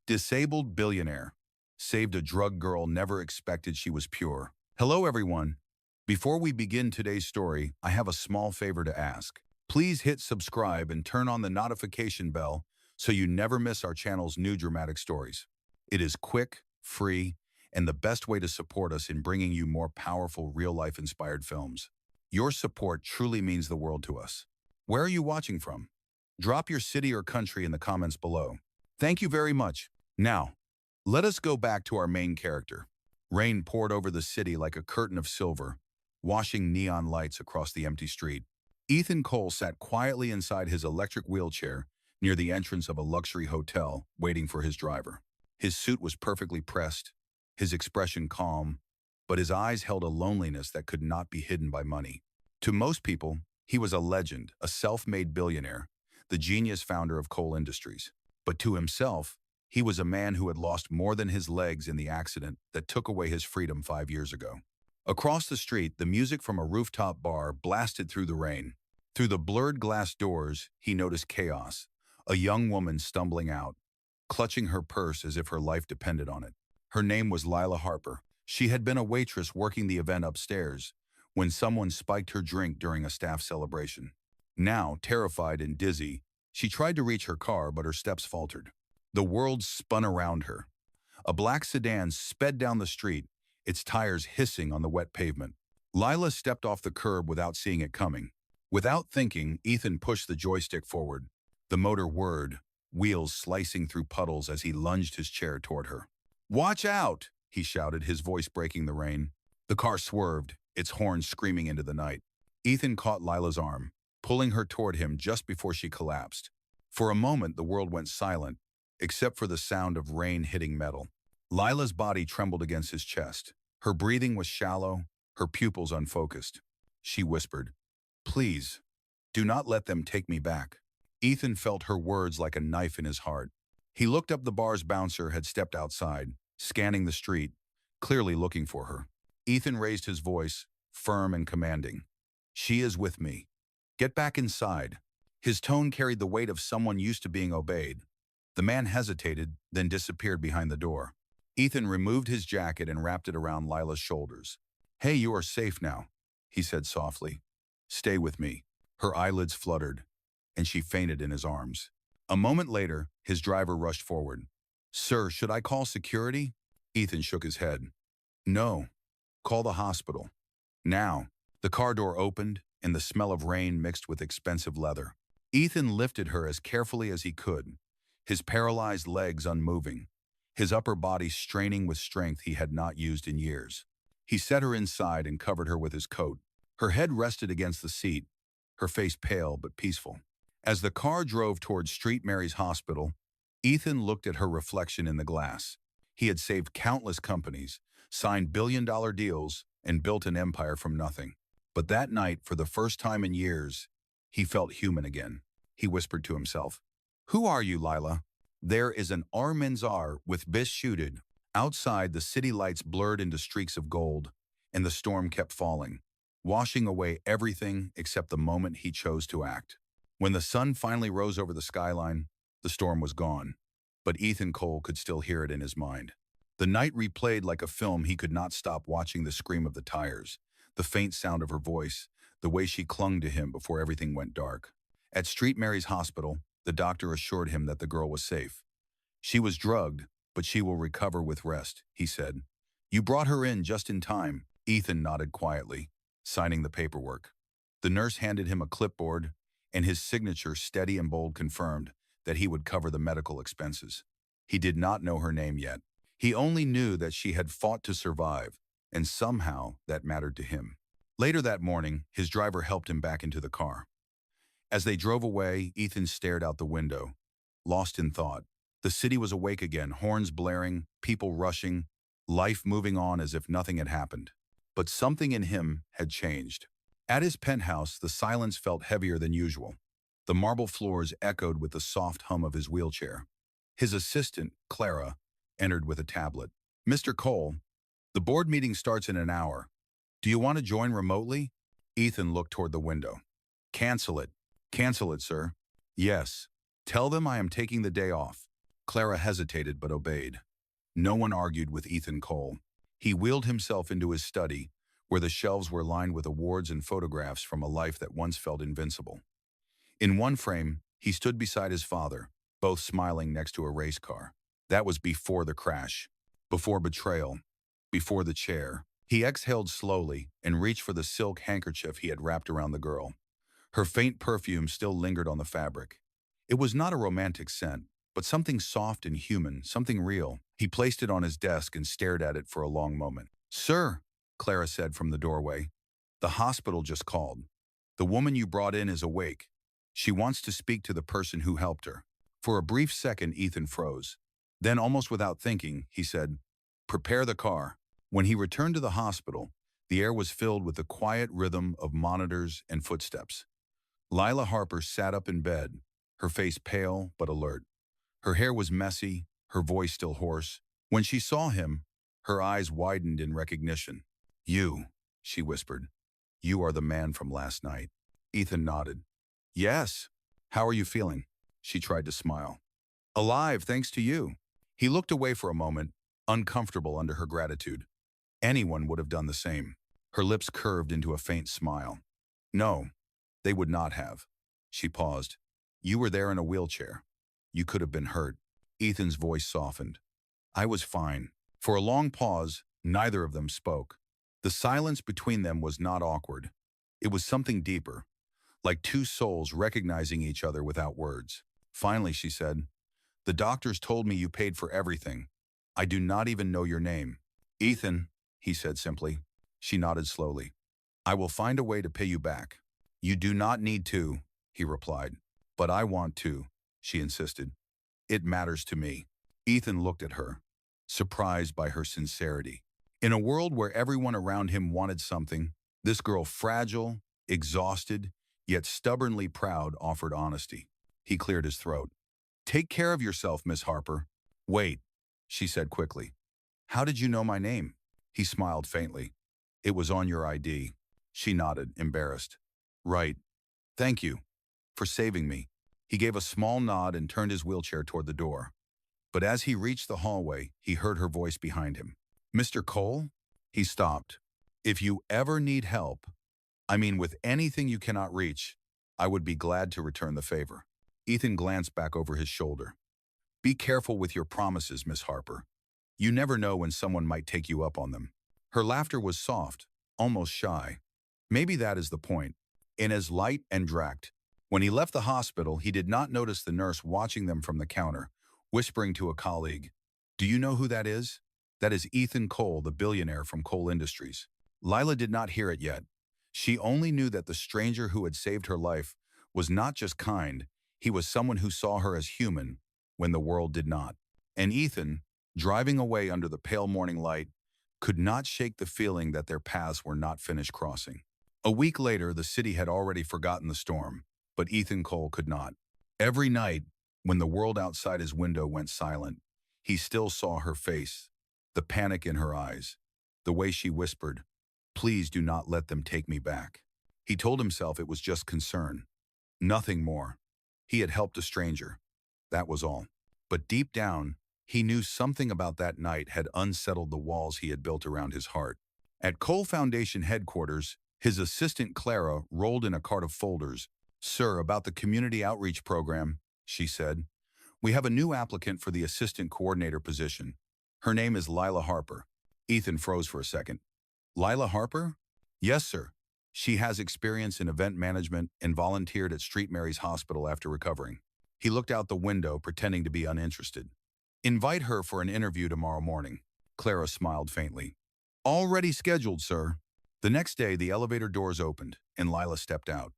Disabled billionaire. Saved a drug girl never expected she was pure. Hello everyone. Before we begin today's story, I have a small favor to ask. Please hit subscribe and turn on the notification bell so you never miss our channel's new dramatic stories. It is quick, free, and the best way to support us in bringing you more powerful real-life inspired films. Your support truly means the world to us. Where are you watching from? Drop your city or country in the comments below. Thank you very much. Now, let us go back to our main character. Rain poured over the city like a curtain of silver, washing neon lights across the empty street. Ethan Cole sat quietly inside his electric wheelchair near the entrance of a luxury hotel, waiting for his driver. His suit was perfectly pressed, his expression calm, but his eyes held a loneliness that could not be hidden by money. To most people, he was a legend, a self-made billionaire, the genius founder of Cole Industries. But to himself, he was a man who had lost more than his legs in the accident that took away his freedom 5 years ago. Across the street, the music from a rooftop bar blasted through the rain. Through the blurred glass doors, he noticed chaos, a young woman stumbling out, clutching her purse as if her life depended on it. Her name was Lila Harper. She had been a waitress working the event upstairs when someone spiked her drink during a staff celebration. Now, terrified and dizzy, she tried to reach her car, but her steps faltered. The world spun around her. A black sedan sped down the street, its tires hissing on the wet pavement. Lila stepped off the curb without seeing it coming. Without thinking, Ethan pushed the joystick forward. The motor whirred, wheels slicing through puddles as he lunged his chair toward her. "Watch out!" he shouted, his voice breaking the rain. The car swerved, its horn screaming into the night. Ethan caught Lila's arm, pulling her toward him just before she collapsed. For a moment, the world went silent, except for the sound of rain hitting metal. Lila's body trembled against his chest. Her breathing was shallow, her pupils unfocused. She whispered, "Please, do not let them take me back." Ethan felt her words like a knife in his heart. He looked up. The bar's bouncer had stepped outside, scanning the street, clearly looking for her. Ethan raised his voice, firm and commanding. "She is with me. Get back inside." His tone carried the weight of someone used to being obeyed. The man hesitated, then disappeared behind the door. Ethan removed his jacket and wrapped it around Lila's shoulders. "Hey, you are safe now," he said softly. "Stay with me." Her eyelids fluttered, and she fainted in his arms. A moment later, his driver rushed forward. "Sir, should I call security?" Ethan shook his head. "No. Call the hospital. Now." The car door opened, and the smell of rain mixed with expensive leather. Ethan lifted her as carefully as he could, his paralyzed legs unmoving, his upper body straining with strength he had not used in years. He set her inside and covered her with his coat. Her head rested against the seat, her face pale but peaceful. As the car drove towards St. Mary's Hospital, Ethan looked at her reflection in the glass. He had saved countless companies, signed billion-dollar deals, and built an empire from nothing. But that night, for the first time in years, he felt human again. He whispered to himself, "Who are you, Lila?" There is an Armanzar with bis shooted. Outside, the city lights blurred into streaks of gold, and the storm kept falling, washing away everything except the moment he chose to act. When the sun finally rose over the skyline, the storm was gone, but Ethan Cole could still hear it in his mind. The night replayed like a film. He could not stop watching the scream of the tires, the faint sound of her voice, the way she clung to him before everything went dark. At St. Mary's Hospital, the doctor assured him that the girl was safe. "She was drugged, but she will recover with rest," he said. "You brought her in just in time." Ethan nodded quietly, signing the paperwork. The nurse handed him a clipboard, and his signature, steady and bold, confirmed that he would cover the medical expenses. He did not know her name yet. He only knew that she had fought to survive, and somehow that mattered to him. Later that morning, his driver helped him back into the car. As they drove away, Ethan stared out the window, lost in thought. The city was awake again, horns blaring, people rushing, life moving on as if nothing had happened. But something in him had changed. At his penthouse, the silence felt heavier than usual. The marble floors echoed with the soft hum of his wheelchair. His assistant, Clara, entered with a tablet. "Mr. Cole, the board meeting starts in an hour. Do you want to join remotely?" Ethan looked toward the window. "Cancel it." "Cancel it, sir." "Yes. Tell them I am taking the day off." Clara hesitated but obeyed. No one argued with Ethan Cole. He wheeled himself into his study, where the shelves were lined with awards and photographs from a life that once felt invincible. In one frame, he stood beside his father, both smiling next to a race car. That was before the crash, before betrayal, before the chair. He exhaled slowly and reached for the silk handkerchief he had wrapped around the girl. Her faint perfume still lingered on the fabric. It was not a romantic scent, but something soft and human, something real. He placed it on his desk and stared at it for a long moment. "Sir," Clara said from the doorway, "the hospital just called. The woman you brought in is awake. She wants to speak to the person who helped her." For a brief second, Ethan froze. Then, almost without thinking, he said, "Prepare the car." When he returned to the hospital, the air was filled with the quiet rhythm of monitors and footsteps. Lila Harper sat up in bed, her face pale but alert. Her hair was messy, her voice still hoarse. When she saw him, her eyes widened in recognition. "You," she whispered. "You are the man from last night." Ethan nodded. "Yes. How are you feeling?" She tried to smile. "Alive, thanks to you." He looked away for a moment, uncomfortable under her gratitude. Anyone would have done the same. Her lips curved into a faint smile. "No, they would not have." She paused. "You were there in a wheelchair. You could have been hurt." Ethan's voice softened. "I was fine." For a long pause, neither of them spoke. The silence between them was not awkward. It was something deeper, like two souls recognizing each other without words. Finally, she said, "The doctors told me you paid for everything. I do not even know your name." "Ethan," he said simply. She nodded slowly. "I will find a way to pay you back." "You do not need to," he replied. "But I want to," she insisted. "It matters to me." Ethan looked at her, surprised by her sincerity. In a world where everyone around him wanted something, this girl, fragile, exhausted, yet stubbornly proud, offered honesty. He cleared his throat. "Take care of yourself, Miss Harper." "Wait," she said quickly. "How did you know my name?" He smiled faintly. "It was on your ID." She nodded, embarrassed. "Right. Thank you for saving me." He gave a small nod and turned his wheelchair toward the door. But as he reached the hallway, he heard her voice behind him. "Mr. Cole?" He stopped. "If you ever need help, I mean with anything you cannot reach, I would be glad to return the favor." Ethan glanced back over his shoulder. "Be careful with your promises, Miss Harper. You never know when someone might take you up on them." Her laughter was soft, almost shy. Maybe that is the point. And as light and direct. When he left the hospital, he did not notice the nurse watching them from the counter, whispering to a colleague, "Do you know who that is? That is Ethan Cole, the billionaire from Cole Industries." Lila did not hear it yet. She only knew that the stranger who had saved her life was not just kind, he was someone who saw her as human when the world did not. And Ethan, driving away under the pale morning light, could not shake the feeling that their paths were not finished crossing. A week later, the city had already forgotten the storm, but Ethan Cole could not. Every night, when the world outside his window went silent, he still saw her face, the panic in her eyes, the way she whispered, "Please do not let them take me back." He told himself it was just concern, nothing more. He had helped a stranger. That was all. But deep down, he knew something about that night had unsettled the walls he had built around his heart. At Cole Foundation headquarters, his assistant Clara rolled in a cart of folders. "Sir, about the community outreach program," she said. "We have a new applicant for the assistant coordinator position. Her name is Lila Harper." Ethan froze for a second. "Lila Harper?" "Yes, sir. She has experience in event management and volunteered at St. Mary's Hospital after recovering." He looked out the window, pretending to be uninterested. "Invite her for an interview tomorrow morning." Clara smiled faintly. "Already scheduled, sir." The next day, the elevator doors opened, and Lila stepped out.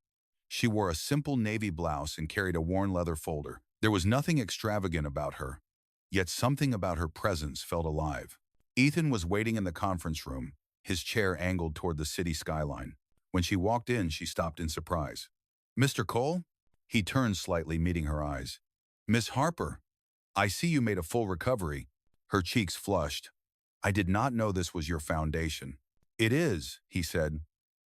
She wore a simple navy blouse and carried a worn leather folder. There was nothing extravagant about her, yet something about her presence felt alive. Ethan was waiting in the conference room, his chair angled toward the city skyline. When she walked in, she stopped in surprise. "Mr. Cole?" He turned slightly, meeting her eyes. "Miss Harper, I see you made a full recovery." Her cheeks flushed. "I did not know this was your foundation." "It is," he said.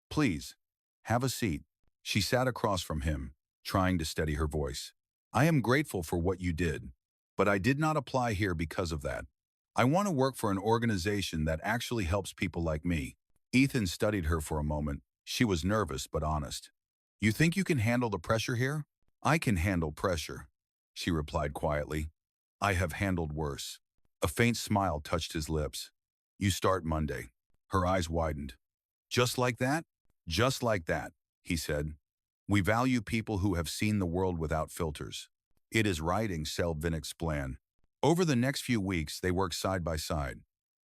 "Please, have a seat." She sat across from him, trying to steady her voice. "I am grateful for what you did. But I did not apply here because of that. I want to work for an organization that actually helps people like me. Ethan studied her for a moment. She was nervous but honest. You think you can handle the pressure here? I can handle pressure, she replied quietly. I have handled worse. A faint smile touched his lips. You start Monday. Her eyes widened. Just like that? Just like that, he said. We value people who have seen the world without filters. It is writing, Selvin explained. Over the next few weeks, they worked side by side.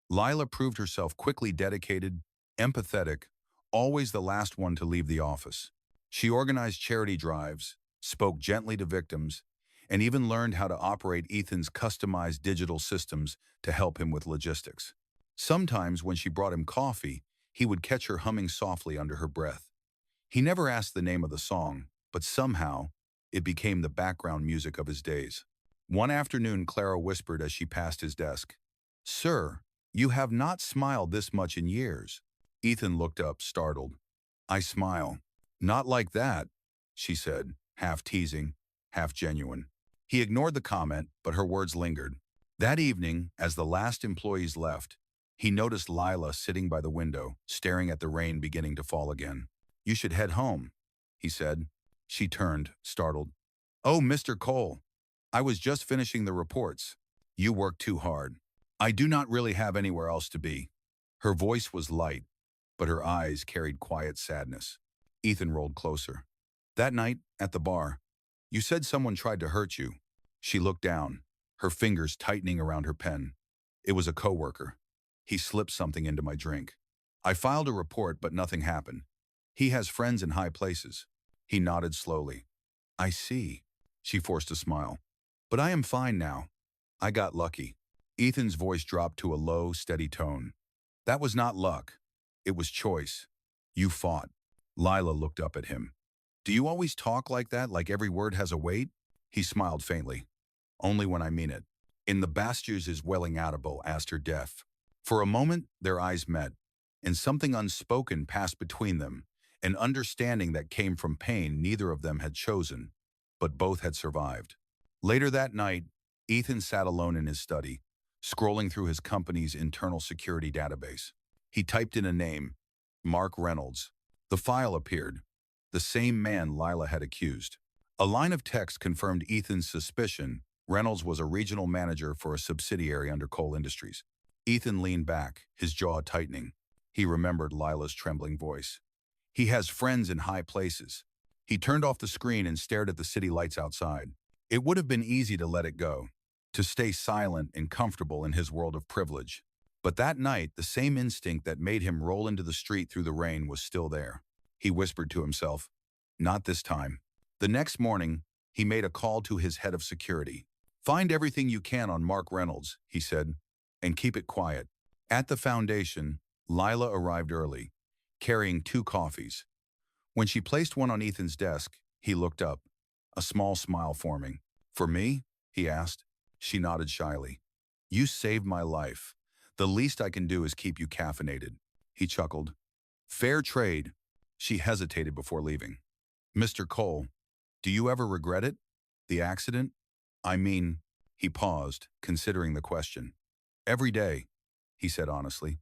Lila proved herself quickly dedicated, empathetic, always the last one to leave the office. She organized charity drives, spoke gently to victims, and even learned how to operate Ethan's customized digital systems to help him with logistics. Sometimes when she brought him coffee, he would catch her humming softly under her breath. He never asked the name of the song, but somehow, it became the background music of his days. One afternoon, Clara whispered as she passed his desk, Sir, you have not smiled this much in years. Ethan looked up, startled. I smile. Not like that, she said, half teasing, half genuine. He ignored the comment, but her words lingered. That evening, as the last employees left, he noticed Lila sitting by the window, staring at the rain beginning to fall again. You should head home, he said. She turned, startled. Oh, Mr. Cole, I was just finishing the reports. You work too hard. I do not really have anywhere else to be. Her voice was light, but her eyes carried quiet sadness. Ethan rolled closer. That night, at the bar, you said someone tried to hurt you. She looked down, her fingers tightening around her pen. It was a coworker. He slipped something into my drink. I filed a report, but nothing happened. He has friends in high places. He nodded slowly. I see. She forced a smile. But I am fine now. I got lucky. Ethan's voice dropped to a low, steady tone. That was not luck. It was choice. You fought. Lila looked up at him. Do you always talk like that, like every word has a weight? He smiled faintly. Only when I mean it. In the Bastions is welling audible, asked her deaf. For a moment, their eyes met, and something unspoken passed between them, an understanding that came from pain neither of them had chosen, but both had survived. Later that night, Ethan sat alone in his study, scrolling through his company's internal security database. He typed in a name, Mark Reynolds. The file appeared, the same man Lila had accused. A line of text confirmed Ethan's suspicion. Reynolds was a regional manager for a subsidiary under Cole Industries. Ethan leaned back, his jaw tightening. He remembered Lila's trembling voice. He has friends in high places. He turned off the screen and stared at the city lights outside. It would have been easy to let it go, to stay silent and comfortable in his world of privilege. But that night, the same instinct that made him roll into the street through the rain was still there. He whispered to himself, not this time. The next morning, he made a call to his head of security. Find everything you can on Mark Reynolds, he said, and keep it quiet. At the foundation, Lila arrived early, carrying 2 coffees. When she placed one on Ethan's desk, he looked up, a small smile forming. For me? He asked. She nodded shyly. You saved my life. The least I can do is keep you caffeinated. He chuckled. Fair trade. She hesitated before leaving. Mr. Cole, do you ever regret it? The accident? I mean, he paused, considering the question. Every day, he said honestly.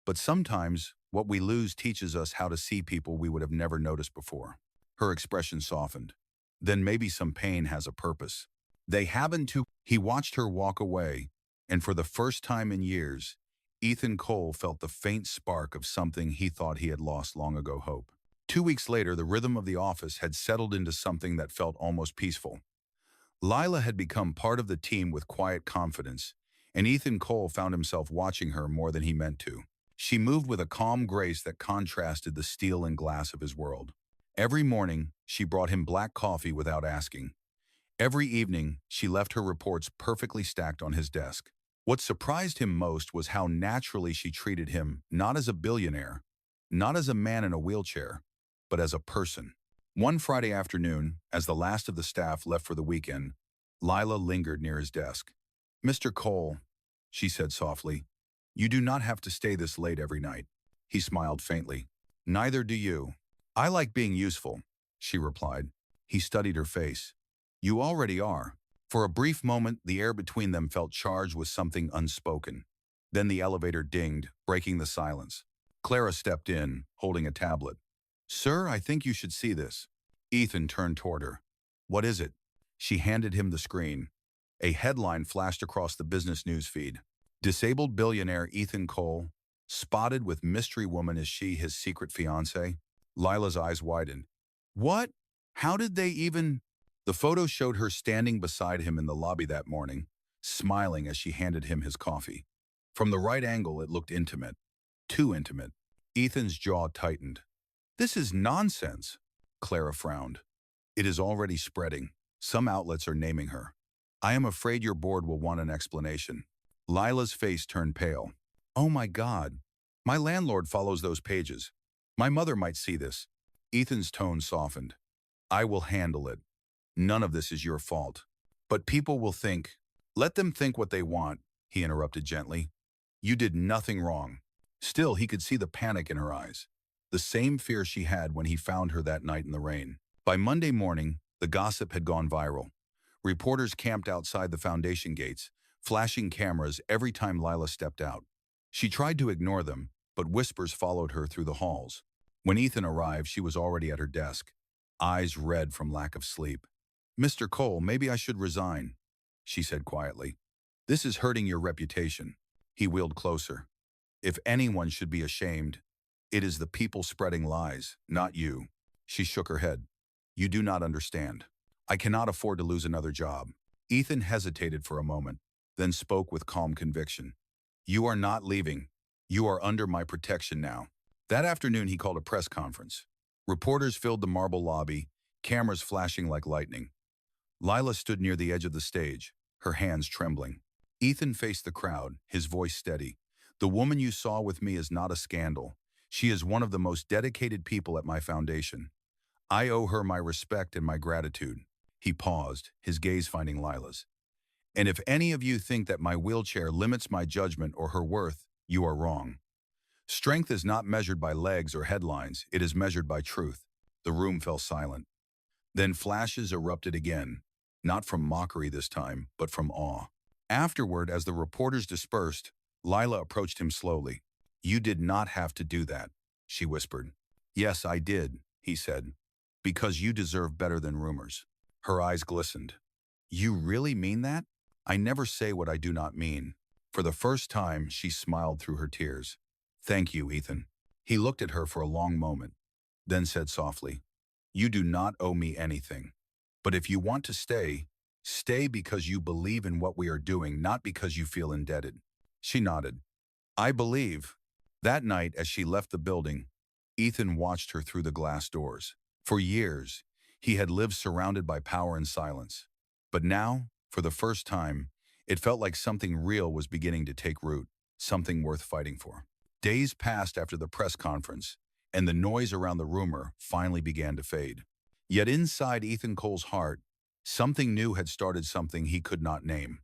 But sometimes, what we lose teaches us how to see people we would have never noticed before. Her expression softened. Then maybe some pain has a purpose. They happen to. He watched her walk away, and for the first time in years, Ethan Cole felt the faint spark of something he thought he had lost long ago, hope. 2 weeks later, the rhythm of the office had settled into something that felt almost peaceful. Lila had become part of the team with quiet confidence, and Ethan Cole found himself watching her more than he meant to. She moved with a calm grace that contrasted the steel and glass of his world. Every morning, she brought him black coffee without asking. Every evening, she left her reports perfectly stacked on his desk. What surprised him most was how naturally she treated him, not as a billionaire, not as a man in a wheelchair, but as a person. One Friday afternoon, as the last of the staff left for the weekend, Lila lingered near his desk. Mr. Cole, she said softly, you do not have to stay this late every night. He smiled faintly. Neither do you. I like being useful, she replied. He studied her face. You already are. For a brief moment, the air between them felt charged with something unspoken. Then the elevator dinged, breaking the silence. Clara stepped in, holding a tablet. "Sir, I think you should see this." Ethan turned toward her. "What is it?" She handed him the screen. A headline flashed across the business news feed. "Disabled billionaire Ethan Cole, spotted with mystery woman. Is she his secret fiancée?" Lila's eyes widened. "What? How did they even—" The photo showed her standing beside him in the lobby that morning, smiling as she handed him his coffee. From the right angle, it looked intimate. Too intimate. Ethan's jaw tightened. "This is nonsense." Clara frowned. "It is already spreading. Some outlets are naming her. I am afraid your board will want an explanation." Lila's face turned pale. "Oh my God. My landlord follows those pages. My mother might see this." Ethan's tone softened. "I will handle it. None of this is your fault. But people will think—" "Let them think what they want," he interrupted gently. "You did nothing wrong." Still, he could see the panic in her eyes. The same fear she had when he found her that night in the rain. By Monday morning, the gossip had gone viral. Reporters camped outside the foundation gates, flashing cameras every time Lila stepped out. She tried to ignore them, but whispers followed her through the halls. When Ethan arrived, she was already at her desk, eyes red from lack of sleep. "Mr. Cole, maybe I should resign," she said quietly. "This is hurting your reputation." He wheeled closer. "If anyone should be ashamed, it is the people spreading lies, not you." She shook her head. "You do not understand. I cannot afford to lose another job." Ethan hesitated for a moment, then spoke with calm conviction. "You are not leaving. You are under my protection now." That afternoon, he called a press conference. Reporters filled the marble lobby, cameras flashing like lightning. Lila stood near the edge of the stage, her hands trembling. Ethan faced the crowd, his voice steady. "The woman you saw with me is not a scandal. She is one of the most dedicated people at my foundation. I owe her my respect and my gratitude." He paused, his gaze finding Lila's. "And if any of you think that my wheelchair limits my judgment or her worth, you are wrong. Strength is not measured by legs or headlines, it is measured by truth." The room fell silent. Then flashes erupted again, not from mockery this time, but from awe. Afterward, as the reporters dispersed, Lila approached him slowly. "You did not have to do that," she whispered. "Yes, I did," he said, "because you deserve better than rumors." Her eyes glistened. "You really mean that?" "I never say what I do not mean." For the first time, she smiled through her tears. "Thank you, Ethan." He looked at her for a long moment, then said softly, "You do not owe me anything. But if you want to stay, stay because you believe in what we are doing, not because you feel indebted." She nodded. "I believe." That night, as she left the building, Ethan watched her through the glass doors. For years, he had lived surrounded by power and silence. But now, for the first time, it felt like something real was beginning to take root, something worth fighting for. Days passed after the press conference, and the noise around the rumor finally began to fade. Yet inside Ethan Cole's heart, something new had started, something he could not name.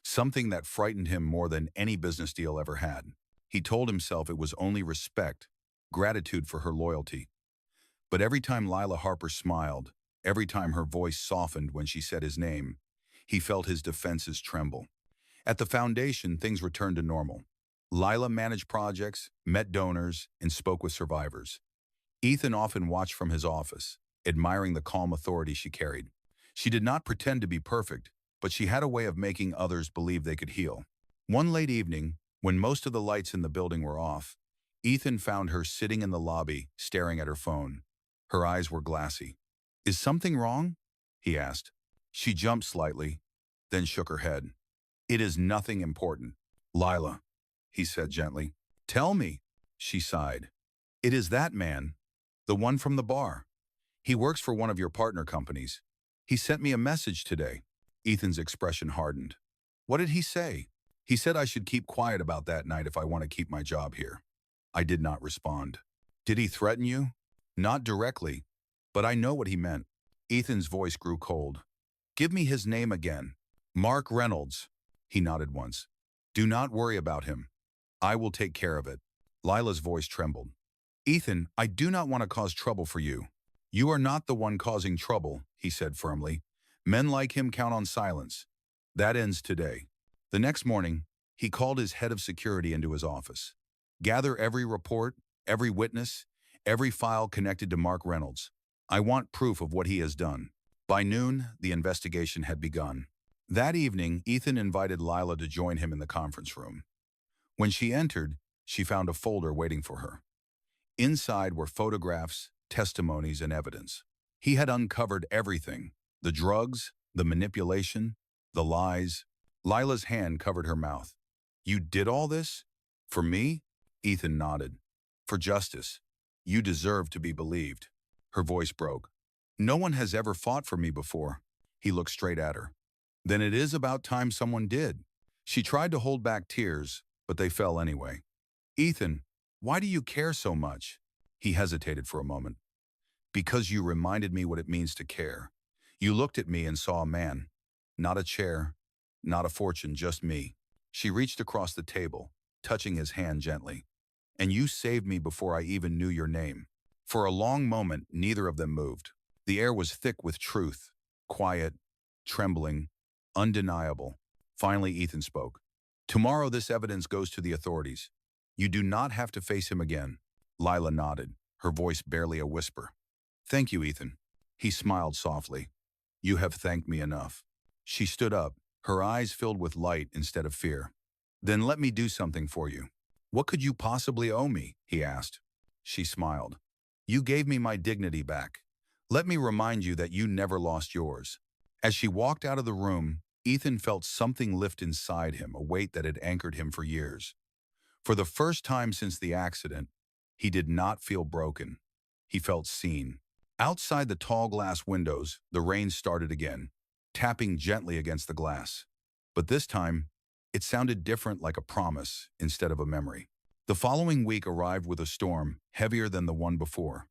Something that frightened him more than any business deal ever had. He told himself it was only respect, gratitude for her loyalty. But every time Lila Harper smiled, every time her voice softened when she said his name, he felt his defenses tremble. At the foundation, things returned to normal. Lila managed projects, met donors, and spoke with survivors. Ethan often watched from his office, admiring the calm authority she carried. She did not pretend to be perfect, but she had a way of making others believe they could heal. One late evening, when most of the lights in the building were off, Ethan found her sitting in the lobby, staring at her phone. Her eyes were glassy. "Is something wrong?" he asked. She jumped slightly, then shook her head. "It is nothing important." "Lila," he said gently. "Tell me," she sighed. "It is that man, the one from the bar. He works for one of your partner companies. He sent me a message today." Ethan's expression hardened. "What did he say?" "He said I should keep quiet about that night if I want to keep my job here." I did not respond. "Did he threaten you?" "Not directly, but I know what he meant." Ethan's voice grew cold. "Give me his name again." "Mark Reynolds." He nodded once. "Do not worry about him. I will take care of it." Lila's voice trembled. "Ethan, I do not want to cause trouble for you." "You are not the one causing trouble," he said firmly. "Men like him count on silence. That ends today. The next morning, he called his head of security into his office. Gather every report, every witness, every file connected to Mark Reynolds. I want proof of what he has done. By noon, the investigation had begun. That evening, Ethan invited Lila to join him in the conference room. When she entered, she found a folder waiting for her. Inside were photographs, testimonies, and evidence. He had uncovered everything: the drugs, the manipulation, the lies. Lila's hand covered her mouth. You did all this? For me? Ethan nodded. For justice. You deserve to be believed. Her voice broke. No one has ever fought for me before. He looked straight at her. Then it is about time someone did. She tried to hold back tears, but they fell anyway. Ethan, why do you care so much? He hesitated for a moment. Because you reminded me what it means to care. You looked at me and saw a man. Not a chair, not a fortune, just me. She reached across the table, touching his hand gently. And you saved me before I even knew your name. For a long moment, neither of them moved. The air was thick with truth, quiet, trembling, undeniable. Finally, Ethan spoke. Tomorrow this evidence goes to the authorities. You do not have to face him again. Lila nodded, her voice barely a whisper. Thank you, Ethan. He smiled softly. You have thanked me enough. She stood up, her eyes filled with light instead of fear. Then let me do something for you. What could you possibly owe me? He asked. She smiled. You gave me my dignity back. Let me remind you that you never lost yours. As she walked out of the room, Ethan felt something lift inside him, a weight that had anchored him for years. For the first time since the accident, he did not feel broken. He felt seen. Outside the tall glass windows, the rain started again, tapping gently against the glass. But this time, it sounded different, like a promise instead of a memory. The following week arrived with a storm heavier than the one before.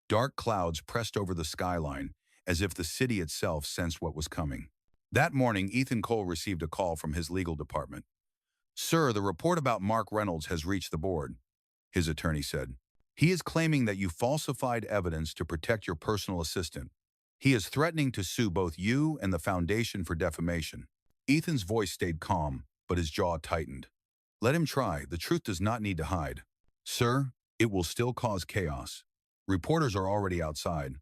Dark clouds pressed over the skyline, as if the city itself sensed what was coming. That morning, Ethan Cole received a call from his legal department. Sir, the report about Mark Reynolds has reached the board, his attorney said. He is claiming that you falsified evidence to protect your personal assistant. He is threatening to sue both you and the Foundation for defamation. Ethan's voice stayed calm, but his jaw tightened. Let him try. The truth does not need to hide. Sir, it will still cause chaos. Reporters are already outside.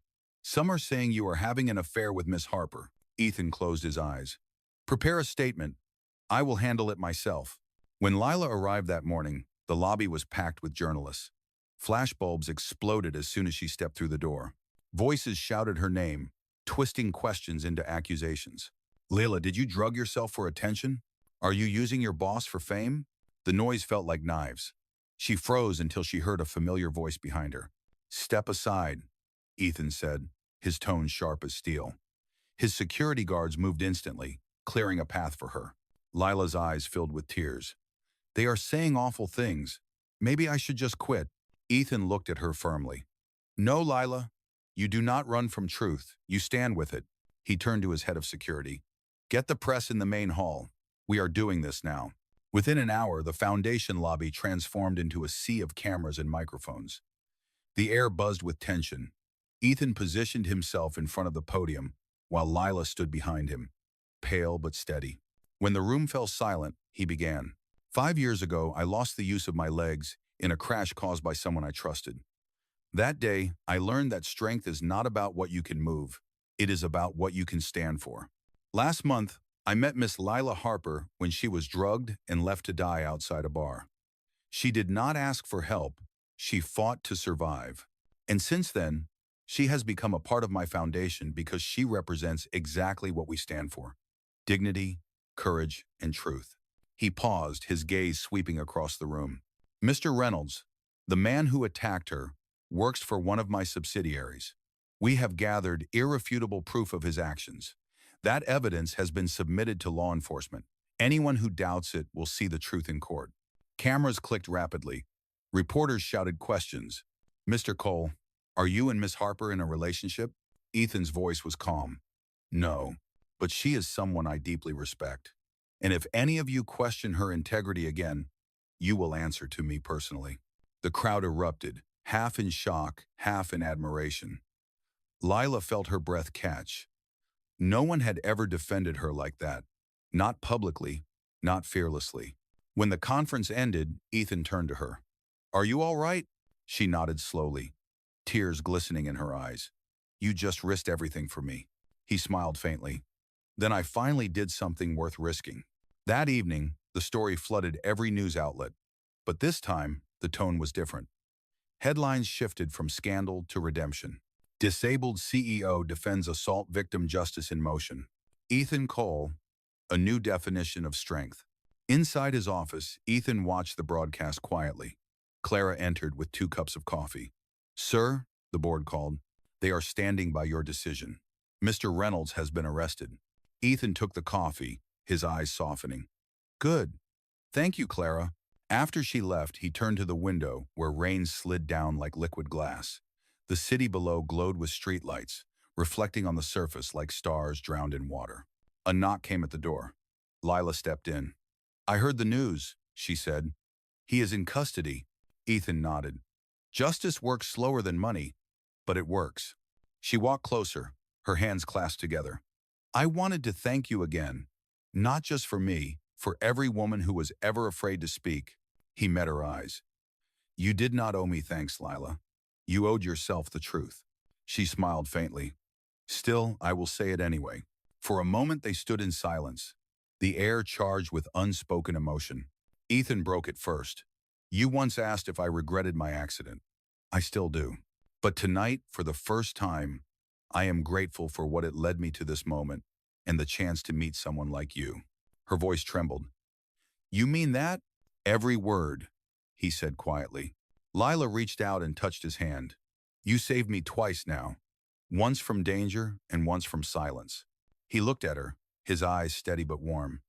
Some are saying you are having an affair with Miss Harper. Ethan closed his eyes. Prepare a statement. I will handle it myself. When Lila arrived that morning, the lobby was packed with journalists. Flashbulbs exploded as soon as she stepped through the door. Voices shouted her name, twisting questions into accusations. Lila, did you drug yourself for attention? Are you using your boss for fame? The noise felt like knives. She froze until she heard a familiar voice behind her. Step aside, Ethan said, his tone sharp as steel. His security guards moved instantly, clearing a path for her. Lila's eyes filled with tears. They are saying awful things. Maybe I should just quit. Ethan looked at her firmly. No, Lila. You do not run from truth. You stand with it. He turned to his head of security. Get the press in the main hall. We are doing this now. Within an hour, the Foundation lobby transformed into a sea of cameras and microphones. The air buzzed with tension. Ethan positioned himself in front of the podium, while Lila stood behind him, pale but steady. When the room fell silent, he began. 5 years ago, I lost the use of my legs in a crash caused by someone I trusted. That day, I learned that strength is not about what you can move. It is about what you can stand for. Last month, I met Miss Lila Harper when she was drugged and left to die outside a bar. She did not ask for help. She fought to survive. And since then, she has become a part of my foundation because she represents exactly what we stand for: dignity, courage, and truth. He paused, his gaze sweeping across the room. Mr. Reynolds, the man who attacked her, works for one of my subsidiaries. We have gathered irrefutable proof of his actions. That evidence has been submitted to law enforcement. Anyone who doubts it will see the truth in court. Cameras clicked rapidly. Reporters shouted questions. Mr. Cole, are you and Miss Harper in a relationship? Ethan's voice was calm. No, but she is someone I deeply respect. And if any of you question her integrity again, you will answer to me personally. The crowd erupted, half in shock, half in admiration. Lila felt her breath catch. No one had ever defended her like that. Not publicly, not fearlessly. When the conference ended, Ethan turned to her. "Are you all right?" She nodded slowly, tears glistening in her eyes. "You just risked everything for me." He smiled faintly. "Then I finally did something worth risking." That evening, the story flooded every news outlet. But this time, the tone was different. Headlines shifted from scandal to redemption. Disabled CEO defends assault victim, justice in motion. Ethan Cole, a new definition of strength. Inside his office, Ethan watched the broadcast quietly. Clara entered with 2 cups of coffee. "Sir," the board called, "they are standing by your decision. Mr. Reynolds has been arrested." Ethan took the coffee, his eyes softening. "Good. Thank you, Clara." After she left, he turned to the window where rain slid down like liquid glass. The city below glowed with streetlights, reflecting on the surface like stars drowned in water. A knock came at the door. Lila stepped in. "I heard the news," she said. "He is in custody." Ethan nodded. "Justice works slower than money, but it works." She walked closer, her hands clasped together. "I wanted to thank you again, not just for me, for every woman who was ever afraid to speak." He met her eyes. "You did not owe me thanks, Lila. You owed yourself the truth." She smiled faintly. "Still, I will say it anyway." For a moment they stood in silence, the air charged with unspoken emotion. Ethan broke it first. "You once asked if I regretted my accident. I still do. But tonight, for the first time, I am grateful for what it led me to this moment and the chance to meet someone like you." Her voice trembled. "You mean that?" "Every word," he said quietly. Lila reached out and touched his hand. "You saved me twice now, once from danger and once from silence." He looked at her, his eyes steady but warm.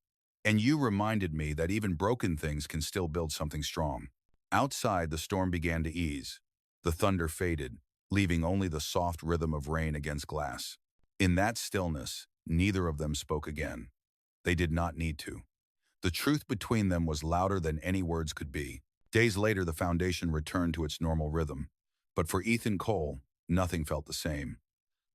"And you reminded me that even broken things can still build something strong." Outside, the storm began to ease. The thunder faded, leaving only the soft rhythm of rain against glass. In that stillness, neither of them spoke again. They did not need to. The truth between them was louder than any words could be. Days later, the foundation returned to its normal rhythm. But for Ethan Cole, nothing felt the same.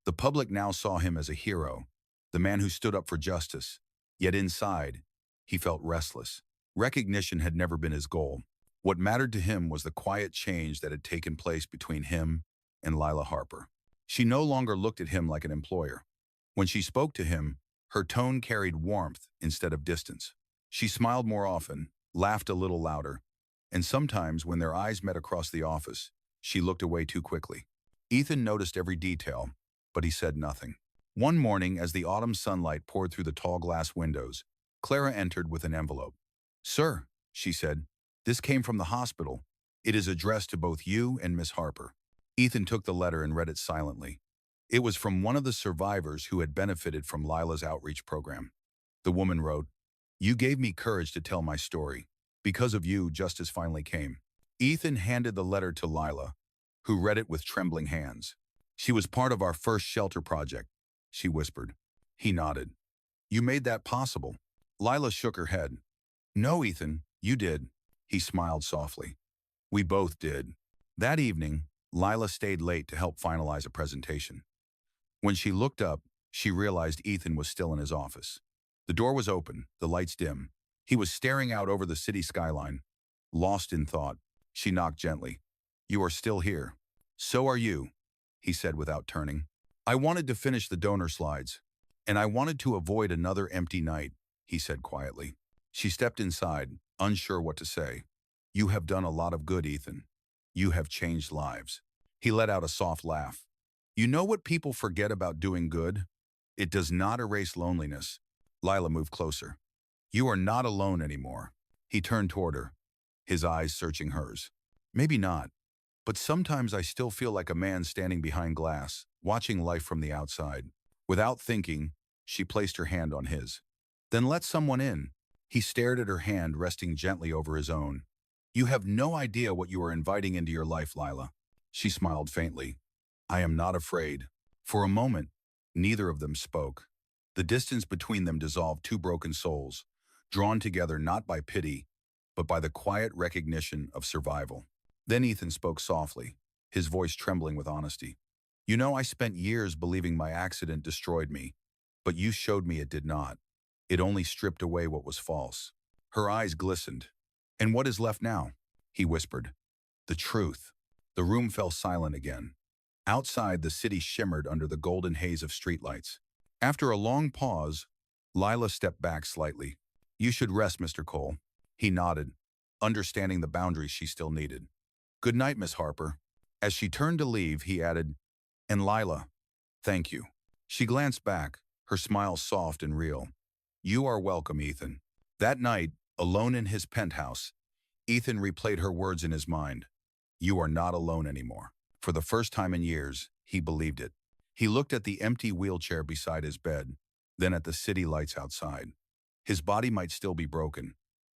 The public now saw him as a hero, the man who stood up for justice. Yet inside, he felt restless. Recognition had never been his goal. What mattered to him was the quiet change that had taken place between him and Lila Harper. She no longer looked at him like an employer. When she spoke to him, her tone carried warmth instead of distance. She smiled more often, laughed a little louder, and sometimes when their eyes met across the office, she looked away too quickly. Ethan noticed every detail, but he said nothing. One morning, as the autumn sunlight poured through the tall glass windows, Clara entered with an envelope. "Sir," she said, "this came from the hospital. It is addressed to both you and Miss Harper." Ethan took the letter and read it silently. It was from one of the survivors who had benefited from Lila's outreach program. The woman wrote, "You gave me courage to tell my story. Because of you, justice finally came." Ethan handed the letter to Lila, who read it with trembling hands. "She was part of our first shelter project," she whispered. He nodded. "You made that possible." Lila shook her head. "No, Ethan, you did." He smiled softly. "We both did." That evening, Lila stayed late to help finalize a presentation. When she looked up, she realized Ethan was still in his office. The door was open, the lights dim. He was staring out over the city skyline, lost in thought. She knocked gently. "You are still here." "So are you," he said without turning. "I wanted to finish the donor slides, and I wanted to avoid another empty night," he said quietly. She stepped inside, unsure what to say. "You have done a lot of good, Ethan. You have changed lives." He let out a soft laugh. "You know what people forget about doing good? It does not erase loneliness." Lila moved closer. "You are not alone anymore." He turned toward her, his eyes searching hers. "Maybe not, but sometimes I still feel like a man standing behind glass, watching life from the outside." Without thinking, she placed her hand on his. "Then let someone in." He stared at her hand resting gently over his own. "You have no idea what you are inviting into your life, Lila." She smiled faintly. "I am not afraid." For a moment, neither of them spoke. The distance between them dissolved two broken souls, drawn together not by pity, but by the quiet recognition of survival. Then Ethan spoke softly, his voice trembling with honesty. "You know, I spent years believing my accident destroyed me, but you showed me it did not. It only stripped away what was false. Her eyes glistened. "And what is left now?" he whispered. "The truth." The room fell silent again. Outside, the city shimmered under the golden haze of streetlights. After a long pause, Lila stepped back slightly. "You should rest, Mr. Cole." He nodded, understanding the boundaries she still needed. "Good night, Miss Harper." As she turned to leave, he added, "And Lila, thank you." She glanced back, her smile soft and real. "You are welcome, Ethan." That night, alone in his penthouse, Ethan replayed her words in his mind. "You are not alone anymore." For the first time in years, he believed it. He looked at the empty wheelchair beside his bed, then at the city lights outside. His body might still be broken,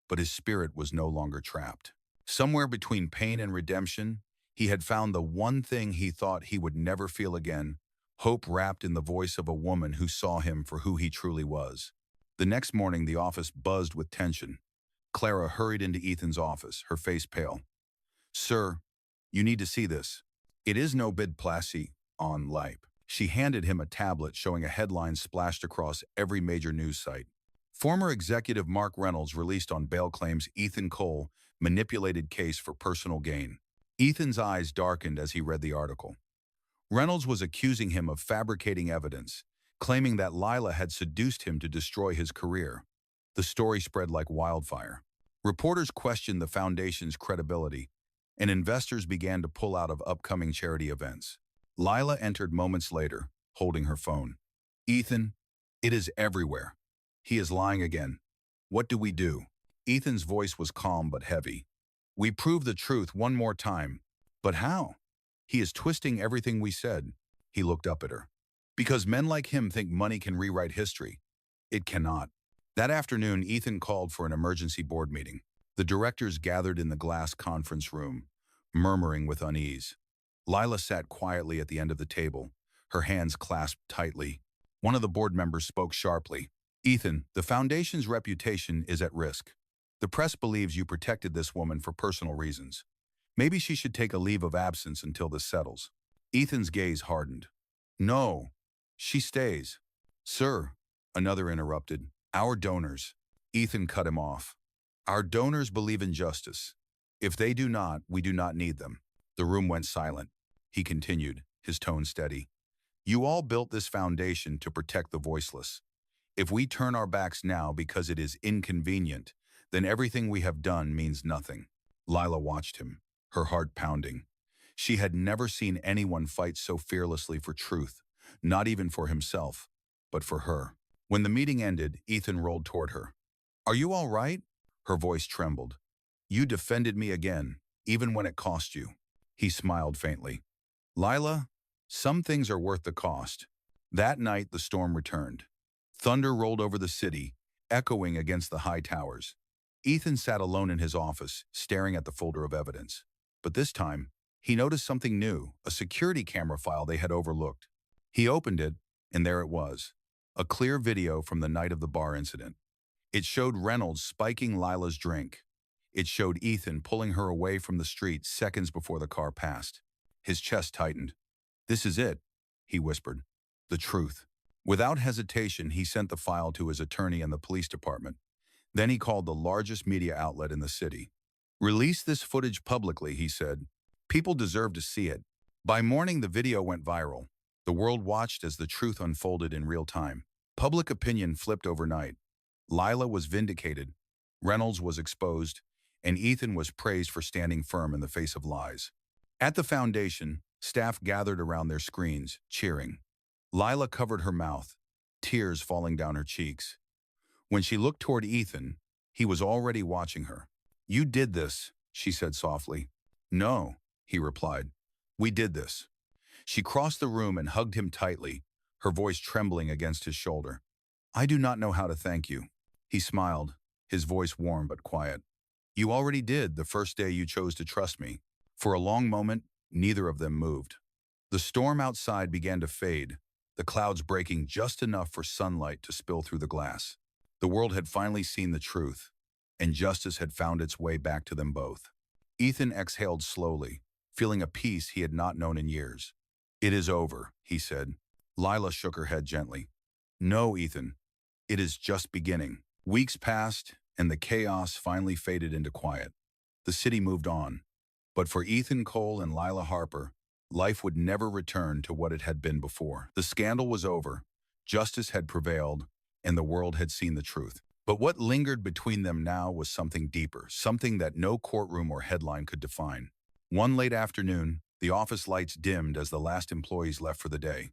but his spirit was no longer trapped. Somewhere between pain and redemption, he had found the one thing he thought he would never feel again, hope wrapped in the voice of a woman who saw him for who he truly was. The next morning, the office buzzed with tension. Clara hurried into Ethan's office, her face pale. "Sir, you need to see this. It is no bid placé on lipe." She handed him a tablet showing a headline splashed across every major news site. Former executive Mark Reynolds released on bail claims Ethan Cole manipulated case for personal gain. Ethan's eyes darkened as he read the article. Reynolds was accusing him of fabricating evidence, claiming that Lila had seduced him to destroy his career. The story spread like wildfire. Reporters questioned the foundation's credibility, and investors began to pull out of upcoming charity events. Lila entered moments later, holding her phone. "Ethan, it is everywhere. He is lying again. What do we do?" Ethan's voice was calm but heavy. "We prove the truth one more time. But how? He is twisting everything we said." He looked up at her. "Because men like him think money can rewrite history. It cannot." That afternoon, Ethan called for an emergency board meeting. The directors gathered in the glass conference room, murmuring with unease. Lila sat quietly at the end of the table, her hands clasped tightly. One of the board members spoke sharply. "Ethan, the foundation's reputation is at risk. The press believes you protected this woman for personal reasons. Maybe she should take a leave of absence until this settles." Ethan's gaze hardened. "No, she stays." "Sir," another interrupted, "our donors." Ethan cut him off. "Our donors believe in justice. If they do not, we do not need them." The room went silent. He continued, his tone steady. "You all built this foundation to protect the voiceless. If we turn our backs now because it is inconvenient, then everything we have done means nothing." Lila watched him, her heart pounding. She had never seen anyone fight so fearlessly for truth, not even for himself, but for her. When the meeting ended, Ethan rolled toward her. "Are you all right?" Her voice trembled. "You defended me again, even when it cost you." He smiled faintly. "Lila, some things are worth the cost." That night, the storm returned. Thunder rolled over the city, echoing against the high towers. Ethan sat alone in his office, staring at the folder of evidence. But this time, he noticed something new, a security camera file they had overlooked. He opened it, and there it was, a clear video from the night of the bar incident. It showed Reynolds spiking Lila's drink. It showed Ethan pulling her away from the street seconds before the car passed. His chest tightened. "This is it," he whispered. "The truth." Without hesitation, he sent the file to his attorney and the police department. Then he called the largest media outlet in the city. "Release this footage publicly," he said. "People deserve to see it." By morning, the video went viral. The world watched as the truth unfolded in real time. Public opinion flipped overnight. Lila was vindicated, Reynolds was exposed, and Ethan was praised for standing firm in the face of lies. At the foundation, staff gathered around their screens, cheering. Lila covered her mouth, tears falling down her cheeks. When she looked toward Ethan, he was already watching her. "You did this," she said softly. "No," he replied. "We did this." She crossed the room and hugged him tightly, her voice trembling against his shoulder. "I do not know how to thank you." He smiled, his voice warm but quiet. "You already did the first day you chose to trust me." For a long moment, neither of them moved. The storm outside began to fade, the clouds breaking just enough for sunlight to spill through the glass. The world had finally seen the truth, and justice had found its way back to them both. Ethan exhaled slowly, feeling a peace he had not known in years. "It is over," he said. Lila shook her head gently. "No, Ethan. It is just beginning. Weeks passed, and the chaos finally faded into quiet. The city moved on. But for Ethan Cole and Lila Harper, life would never return to what it had been before. The scandal was over, justice had prevailed, and the world had seen the truth. But what lingered between them now was something deeper, something that no courtroom or headline could define. One late afternoon, the office lights dimmed as the last employees left for the day.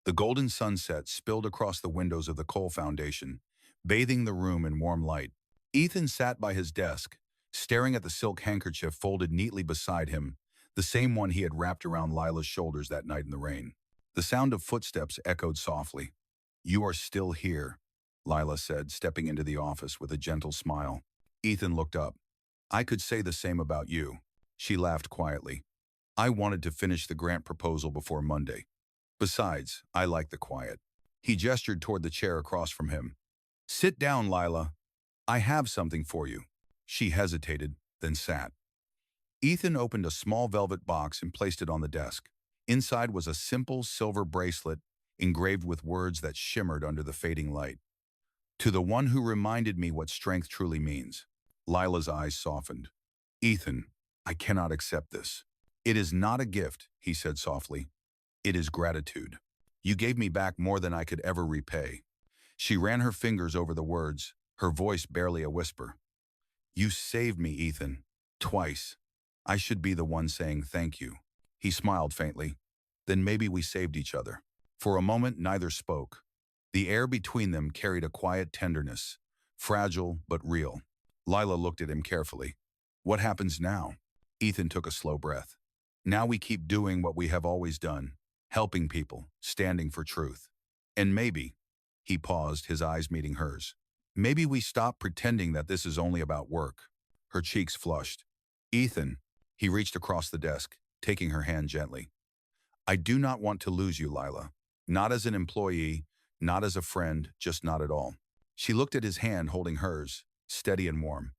The golden sunset spilled across the windows of the Cole Foundation, bathing the room in warm light. Ethan sat by his desk, staring at the silk handkerchief folded neatly beside him, the same one he had wrapped around Lila's shoulders that night in the rain. The sound of footsteps echoed softly. "You are still here," Lila said, stepping into the office with a gentle smile. Ethan looked up. "I could say the same about you." She laughed quietly. "I wanted to finish the grant proposal before Monday. Besides, I like the quiet." He gestured toward the chair across from him. "Sit down, Lila. I have something for you." She hesitated, then sat. Ethan opened a small velvet box and placed it on the desk. Inside was a simple silver bracelet engraved with words that shimmered under the fading light. "To the one who reminded me what strength truly means." Lila's eyes softened. "Ethan, I cannot accept this." "It is not a gift," he said softly. "It is gratitude. You gave me back more than I could ever repay." She ran her fingers over the words, her voice barely a whisper. "You saved me, Ethan. Twice. I should be the one saying thank you." He smiled faintly. "Then maybe we saved each other." For a moment, neither spoke. The air between them carried a quiet tenderness, fragile but real. Lila looked at him carefully. "What happens now?" Ethan took a slow breath. "Now we keep doing what we have always done, helping people, standing for truth. And maybe," he paused, his eyes meeting hers, "maybe we stop pretending that this is only about work." Her cheeks flushed. "Ethan," he reached across the desk, taking her hand gently. "I do not want to lose you, Lila. Not as an employee, not as a friend, just not at all." She looked at his hand holding hers, steady and warm.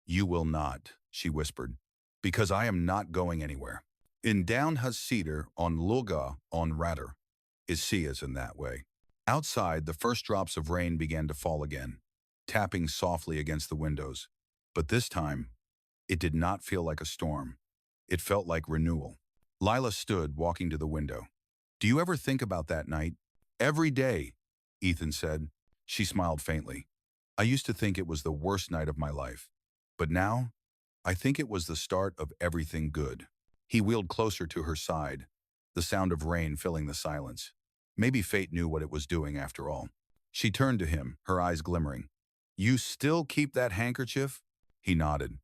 "You will not," she whispered, "because I am not going anywhere. In down has cedar on Luga on Ratter. Is Sia's in that way." Outside, the first drops of rain began to fall again, tapping softly against the windows. But this time, it did not feel like a storm. It felt like renewal. Lila stood, walking to the window. "Do you ever think about that night?" "Every day," Ethan said. She smiled faintly. "I used to think it was the worst night of my life. But now, I think it was the start of everything good." He wheeled closer to her side, the sound of rain filling the silence. Maybe fate knew what it was doing after all. She turned to him, her eyes glimmering. "You still keep that handkerchief?" He nodded.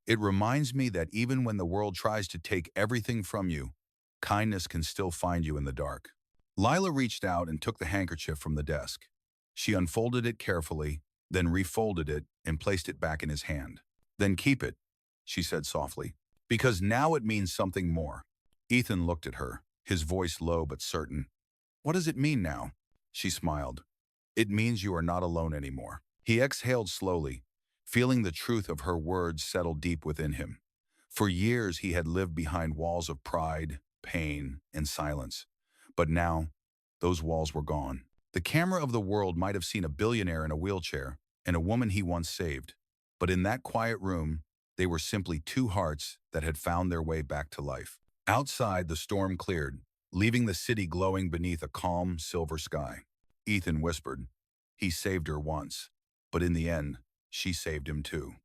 "It reminds me that even when the world tries to take everything from you, kindness can still find you in the dark." Lila reached out and took the handkerchief from the desk. She unfolded it carefully, then refolded it and placed it back in his hand. "Then keep it," she said softly, "because now it means something more." Ethan looked at her, his voice low but certain. "What does it mean now?" She smiled. "It means you are not alone anymore." He exhaled slowly, feeling the truth of her words settle deep within him. For years he had lived behind walls of pride, pain, and silence. But now, those walls were gone. The camera of the world might have seen a billionaire in a wheelchair and a woman he once saved. But in that quiet room, they were simply two hearts that had found their way back to life. Outside, the storm cleared, leaving the city glowing beneath a calm, silver sky. Ethan whispered, "He saved her once, but in the end, she saved him too."